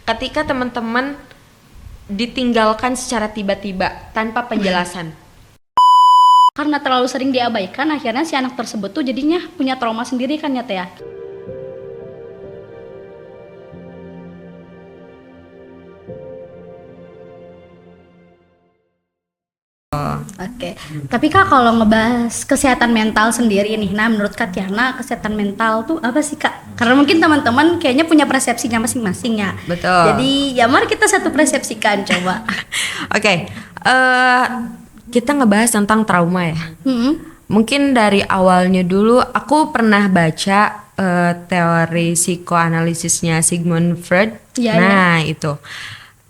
Ketika teman-teman ditinggalkan secara tiba-tiba tanpa penjelasan. Karena terlalu sering diabaikan, akhirnya si anak tersebut tuh jadinya punya trauma sendiri kan ya Teh ya? Oke, tapi Kak kalau ngebahas kesehatan mental sendiri nih, nah menurut Kak Tiana kesehatan mental tuh apa sih Kak? Karena mungkin teman-teman kayaknya punya persepsinya masing-masing ya. Betul. Jadi ya mari kita satu persepsikan coba. Oke, kita ngebahas tentang trauma ya. Mungkin dari awalnya dulu aku pernah baca teori psikoanalisisnya Sigmund Freud. Ya. Itu.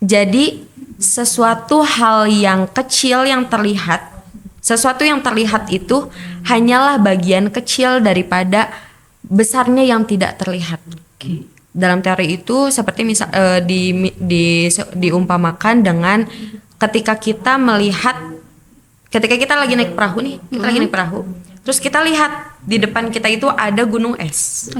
Jadi sesuatu hal yang kecil yang terlihat, sesuatu yang terlihat itu hanyalah bagian kecil daripada besarnya yang tidak terlihat. Dalam teori itu seperti misal diumpamakan dengan ketika kita lagi naik perahu nih, lagi naik perahu. Terus kita lihat di depan kita itu ada gunung es.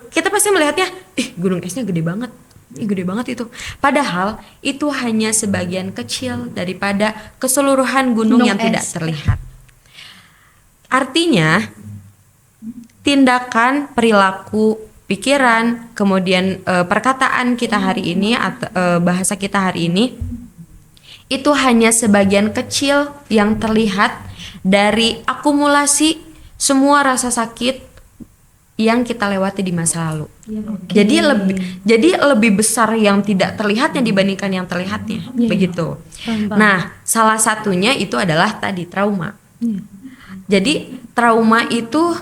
Kita pasti melihatnya, gunung esnya gede banget. Gede banget itu. Padahal itu hanya sebagian kecil daripada keseluruhan gunung yang tidak terlihat. Artinya tindakan, perilaku, pikiran, kemudian perkataan kita hari ini atau bahasa kita hari ini itu hanya sebagian kecil yang terlihat dari akumulasi semua rasa sakit yang kita lewati di masa lalu. Jadi lebih besar yang tidak terlihatnya dibandingkan yang terlihatnya. Begitu. Nah, salah satunya itu adalah tadi trauma. Jadi trauma itu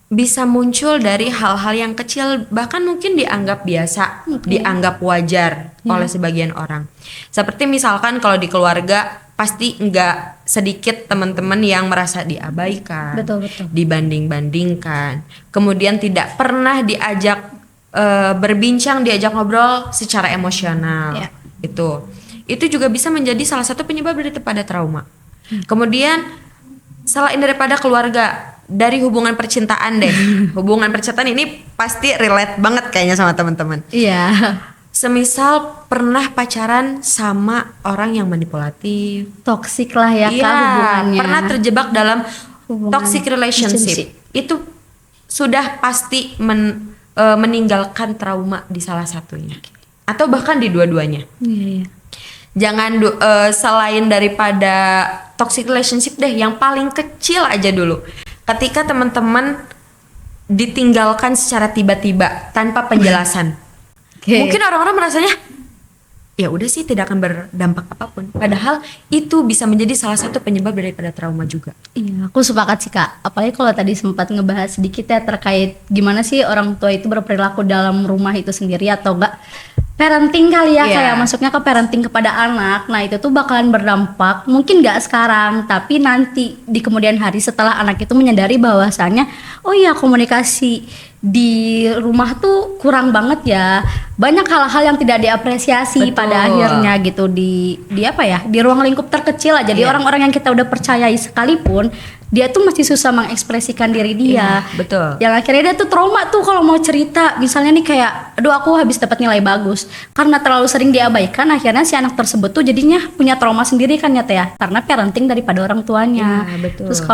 bisa muncul dari hal-hal yang kecil, bahkan mungkin dianggap biasa, dianggap wajar oleh sebagian orang. Seperti misalkan kalau di keluarga pasti nggak sedikit teman-teman yang merasa diabaikan, dibanding-bandingkan, kemudian tidak pernah diajak berbincang, diajak ngobrol secara emosional. Itu juga bisa menjadi salah satu penyebab daripada trauma. Kemudian selain daripada keluarga, dari hubungan percintaan deh. Hubungan percintaan ini pasti relate banget kayaknya sama teman-teman. Semisal pernah pacaran sama orang yang manipulatif, toksik lah ya Kak hubungannya. Pernah terjebak dalam toxic relationship. Itu sudah pasti meninggalkan trauma di salah satunya. Atau bahkan di dua-duanya. Jangan selain daripada toxic relationship deh, yang paling kecil aja dulu. Ketika teman-teman ditinggalkan secara tiba-tiba tanpa penjelasan. Mungkin orang-orang merasanya ya udah sih tidak akan berdampak apapun. Padahal itu bisa menjadi salah satu penyebab daripada trauma juga. Iya, aku sepakat sih Kak. Apalagi kalau tadi sempat ngebahas sedikit ya terkait gimana sih orang tua itu berperilaku dalam rumah itu sendiri atau enggak parenting kali ya, kayak masuknya ke parenting kepada anak. Nah itu tuh bakalan berdampak mungkin gak sekarang, tapi nanti di kemudian hari setelah anak itu menyadari bahwasannya oh iya komunikasi di rumah tuh kurang banget ya, banyak hal-hal yang tidak diapresiasi. Pada akhirnya gitu di apa ya, di ruang lingkup terkecil aja. Jadi orang-orang yang kita udah percayai sekalipun dia tuh masih susah mengekspresikan diri dia. Yang akhirnya dia tuh trauma tuh kalau mau cerita. Misalnya nih kayak, aduh aku habis dapat nilai bagus. Karena terlalu sering diabaikan, akhirnya si anak tersebut tuh jadinya punya trauma sendiri kan ya Teh ya. Karena parenting daripada orang tuanya. Terus